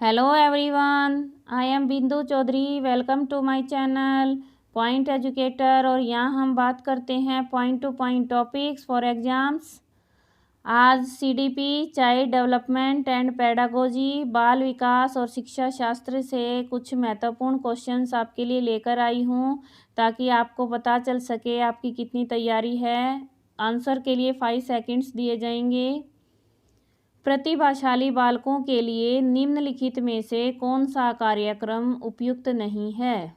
Hello everyone, I am Bindu Chaudhary. Welcome to my channel point educator. और यहाँ हम बात करते हैं point to point topics for exams. आज CDP, child development and pedagogy, बाल विकास और शिक्षा शास्त्र से कुछ महत्वपूर्ण क्वेश्चंस आपके लिए लेकर आई हूँ ताकि आपको पता चल सके आपकी कितनी तैयारी है. आंसर के लिए 5 सेकंड्स दिए जाएंगे. प्रतिभाशाली बालकों के लिए निम्नलिखित में से कौन सा कार्यक्रम उपयुक्त नहीं है?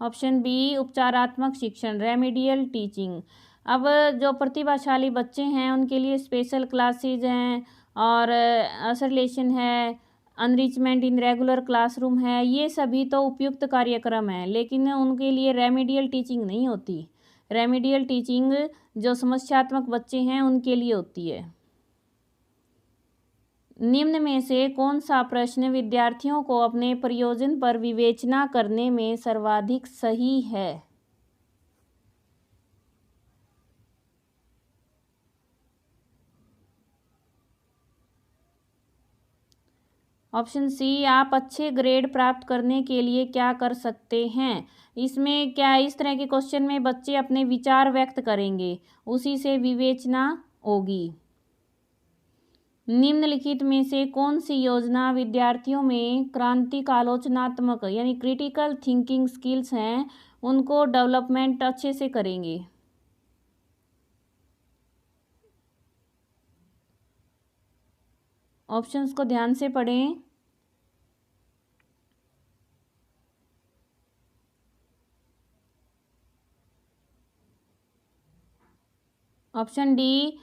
ऑप्शन बी, उपचारात्मक शिक्षण, रेमेडियल टीचिंग. अब जो प्रतिभाशाली बच्चे हैं उनके लिए स्पेशल क्लासेज हैं और असरलेशन है, अनरिचमेंट इन रेगुलर क्लासरूम है. ये सभी तो उपयुक्त कार्यक्रम हैं, लेकिन उनके लिए रेमेडियल टीचिंग नहीं होती. रेमेडियल टीचिंग जो समस्यात्मक बच्चे हैं उनके लिए होती है. निम्न में से कौन सा प्रश्न विद्यार्थियों को अपने प्रयोजन पर विवेचना करने में सर्वाधिक सही है? ऑप्शन सी, आप अच्छे ग्रेड प्राप्त करने के लिए क्या कर सकते हैं. इसमें क्या इस तरह के क्वेश्चन में बच्चे अपने विचार व्यक्त करेंगे, उसी से विवेचना होगी. निम्नलिखित में से कौन सी योजना विद्यार्थियों में क्रांतिक आलोचनात्मक यानी क्रिटिकल थिंकिंग स्किल्स हैं उनको डेवलपमेंट अच्छे से करेंगे? ऑप्शंस को ध्यान से पढ़ें. ऑप्शन डी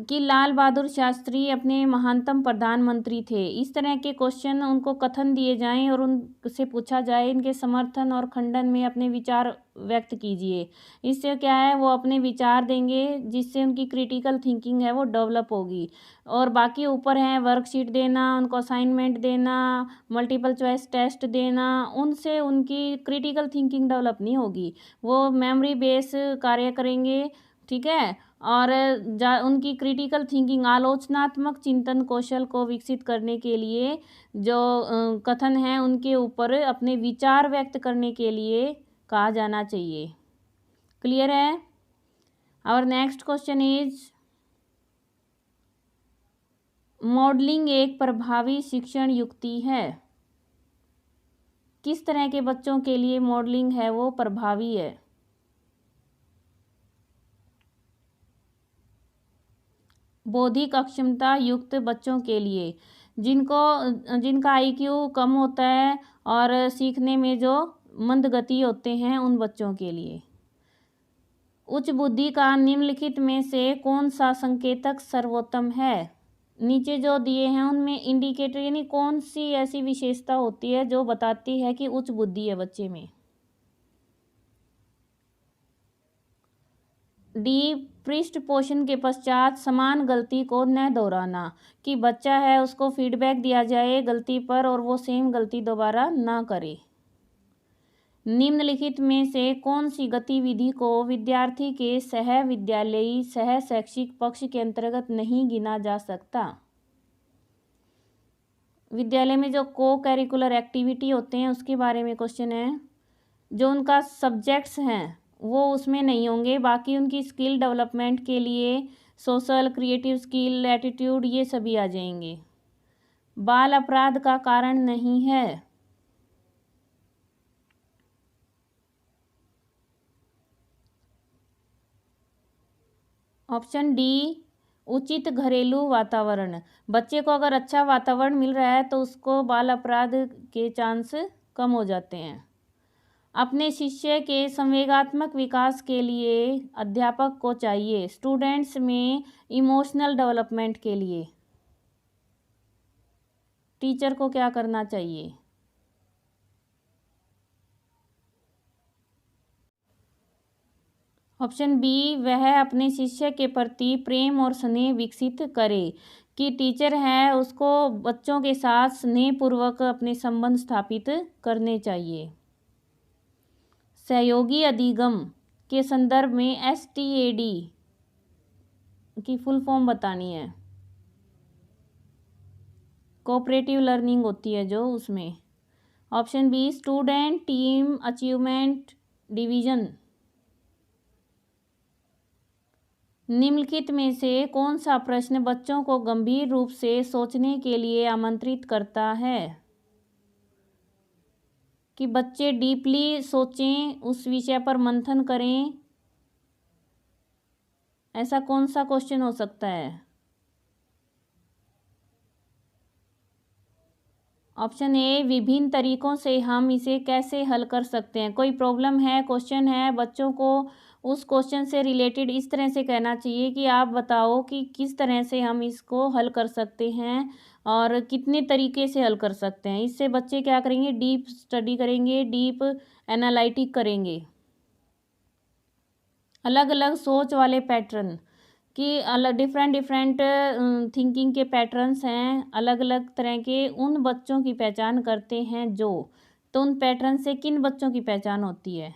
कि लाल बहादुर शास्त्री अपने महानतम प्रधानमंत्री थे. इस तरह के क्वेश्चन उनको कथन दिए जाएं और उनसे पूछा जाए, इनके समर्थन और खंडन में अपने विचार व्यक्त कीजिए. इससे क्या है, वो अपने विचार देंगे जिससे उनकी क्रिटिकल थिंकिंग है वो डेवलप होगी. और बाकी ऊपर हैं वर्कशीट देना, उनको असाइनमेंट देना, मल्टीपल चॉइस टेस्ट देना, उनसे उनकी क्रिटिकल थिंकिंग डेवलप नहीं होगी. वो मेमोरी बेस कार्य करेंगे, ठीक है. और उनकी क्रिटिकल थिंकिंग, आलोचनात्मक चिंतन कौशल को विकसित करने के लिए जो कथन हैं उनके ऊपर अपने विचार व्यक्त करने के लिए कहा जाना चाहिए. क्लियर है? और नेक्स्ट क्वेश्चन इज, मॉडलिंग एक प्रभावी शिक्षण युक्ति है. किस तरह के बच्चों के लिए मॉडलिंग है वो प्रभावी है? बौद्धिक अक्षमता युक्त बच्चों के लिए, जिनका आईक्यू कम होता है और सीखने में जो मंद गति होते हैं, उन बच्चों के लिए. उच्च बुद्धि का निम्नलिखित में से कौन सा संकेतक सर्वोत्तम है? नीचे जो दिए हैं उनमें इंडिकेटर यानी कौन सी ऐसी विशेषता होती है जो बताती है कि उच्च बुद्धि है बच्चे में? डी, पृष्ठ पोषण के पश्चात समान गलती को न दोहराना, कि बच्चा है उसको फीडबैक दिया जाए गलती पर और वो सेम गलती दोबारा ना करे. निम्नलिखित में से कौन सी गतिविधि को विद्यार्थी के सह विद्यालयी सह शैक्षिक पक्ष के अंतर्गत नहीं गिना जा सकता? विद्यालय में जो को करिकुलर एक्टिविटी होते हैं उसके बारे में क्वेश्चन है. जो उनका सब्जेक्ट्स हैं वो उसमें नहीं होंगे, बाकी उनकी स्किल डेवलपमेंट के लिए सोशल, क्रिएटिव स्किल, एटीट्यूड, ये सभी आ जाएंगे. बाल अपराध का कारण नहीं है. ऑप्शन डी, उचित घरेलू वातावरण. बच्चे को अगर अच्छा वातावरण मिल रहा है तो उसको बाल अपराध के चांस कम हो जाते हैं. अपने शिष्य के संवेगात्मक विकास के लिए अध्यापक को चाहिए. स्टूडेंट्स में इमोशनल डेवलपमेंट के लिए टीचर को क्या करना चाहिए? ऑप्शन बी, वह अपने शिष्य के प्रति प्रेम और स्नेह विकसित करे, कि टीचर है उसको बच्चों के साथ स्नेहपूर्वक अपने संबंध स्थापित करने चाहिए. सहयोगी अधिगम के संदर्भ में STAD की फुल फॉर्म बतानी है। कोऑपरेटिव लर्निंग होती है जो, उसमें। Option B student team achievement division. निम्नलिखित में से कौन सा प्रश्न बच्चों को गंभीर रूप से सोचने के लिए आमंत्रित करता है? कि बच्चे डीपली सोचें, उस विषय पर मंथन करें। ऐसा कौन सा क्वेश्चन हो सकता है? ऑप्शन ए विभिन्न तरीकों से हम इसे कैसे हल कर सकते हैं। कोई प्रॉब्लम है, क्वेश्चन है, बच्चों को उस क्वेश्चन से रिलेटेड इस तरह से कहना चाहिए कि आप बताओ कि किस तरह से हम इसको हल कर सकते हैं और कितने तरीके से हल कर सकते हैं। इससे बच्चे क्या करेंगे, डीप स्टडी करेंगे, डीप एनालिटिक करेंगे। अलग अलग सोच वाले पैटर्न कि अलग डिफरेंट थिंकिंग के पैटर्न्स हैं, अलग अलग तरह के, उन बच्चों की पहचान करते हैं जो। तो उन पैटर्न से किन बच्चों की पहचान होती है?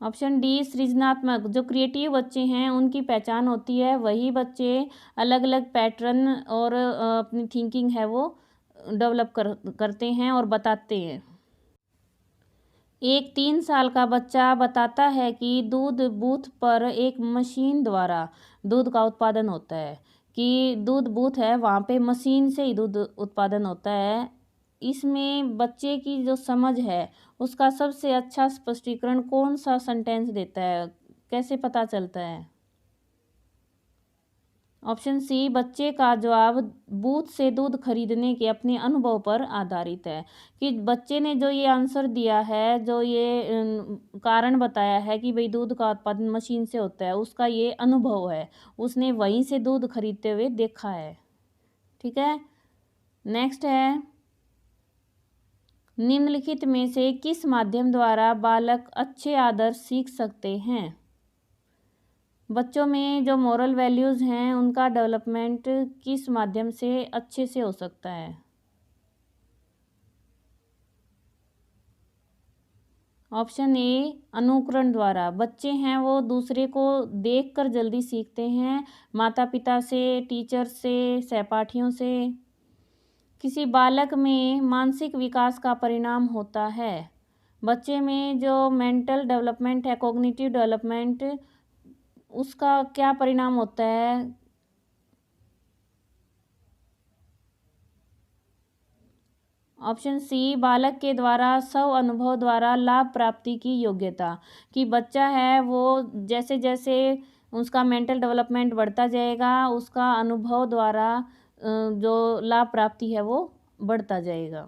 ऑप्शन डी सृजनात्मक, जो क्रिएटिव बच्चे हैं उनकी पहचान होती है। वही बच्चे अलग अलग पैटर्न और अपनी थिंकिंग है वो डेवलप करते हैं और बताते हैं। एक 3 साल का बच्चा बताता है कि दूध बूथ पर एक मशीन द्वारा दूध का उत्पादन होता है। कि दूध बूथ है, वहाँ पे मशीन से ही दूध उत्पादन होता है। इसमें बच्चे की जो समझ है उसका सबसे अच्छा स्पष्टीकरण कौन सा सेंटेंस देता है, कैसे पता चलता है? ऑप्शन सी बच्चे का जवाब बूथ से दूध खरीदने के अपने अनुभव पर आधारित है। कि बच्चे ने जो ये आंसर दिया है, जो ये कारण बताया है कि भाई दूध का उत्पादन मशीन से होता है, उसका ये अनुभव है, उसने वहीं से दूध खरीदते हुए देखा है। ठीक है, नेक्स्ट है निम्नलिखित में से किस माध्यम द्वारा बालक अच्छे आदर्श सीख सकते हैं? बच्चों में जो मॉरल वैल्यूज़ हैं उनका डेवलपमेंट किस माध्यम से अच्छे से हो सकता है? ऑप्शन ए अनुकरण द्वारा। बच्चे हैं वो दूसरे को देखकर जल्दी सीखते हैं, माता पिता से, टीचर से, सहपाठियों से। किसी बालक में मानसिक विकास का परिणाम होता है। बच्चे में जो मेंटल डेवलपमेंट है, कॉग्निटिव डेवलपमेंट, उसका क्या परिणाम होता है? ऑप्शन सी बालक के द्वारा स्व अनुभव द्वारा लाभ प्राप्ति की योग्यता। कि बच्चा है वो जैसे जैसे उसका मेंटल डेवलपमेंट बढ़ता जाएगा, उसका अनुभव द्वारा जो लाभ प्राप्ति है वो बढ़ता जाएगा।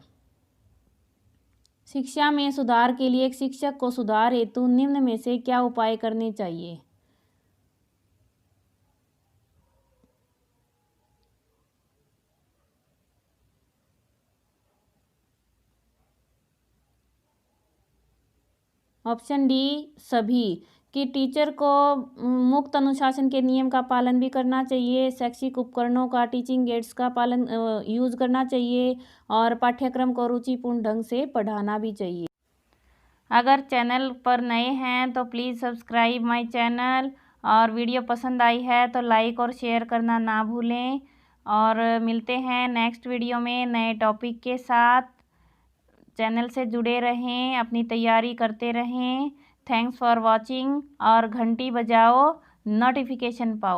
शिक्षा में सुधार के लिए एक शिक्षक को सुधार हेतु निम्न में से क्या उपाय करने चाहिए? ऑप्शन डी सभी। कि टीचर को मुक्त अनुशासन के नियम का पालन भी करना चाहिए, शैक्षिक उपकरणों का, टीचिंग एड्स का पालन यूज़ करना चाहिए और पाठ्यक्रम को रुचिपूर्ण ढंग से पढ़ाना भी चाहिए। अगर चैनल पर नए हैं तो प्लीज़ सब्सक्राइब माय चैनल, और वीडियो पसंद आई है तो लाइक और शेयर करना ना भूलें। और मिलते हैं नेक्स्ट वीडियो में नए टॉपिक के साथ। चैनल से जुड़े रहें, अपनी तैयारी करते रहें। थैंक्स फॉर वॉचिंग, और घंटी बजाओ, नोटिफिकेशन पाओ।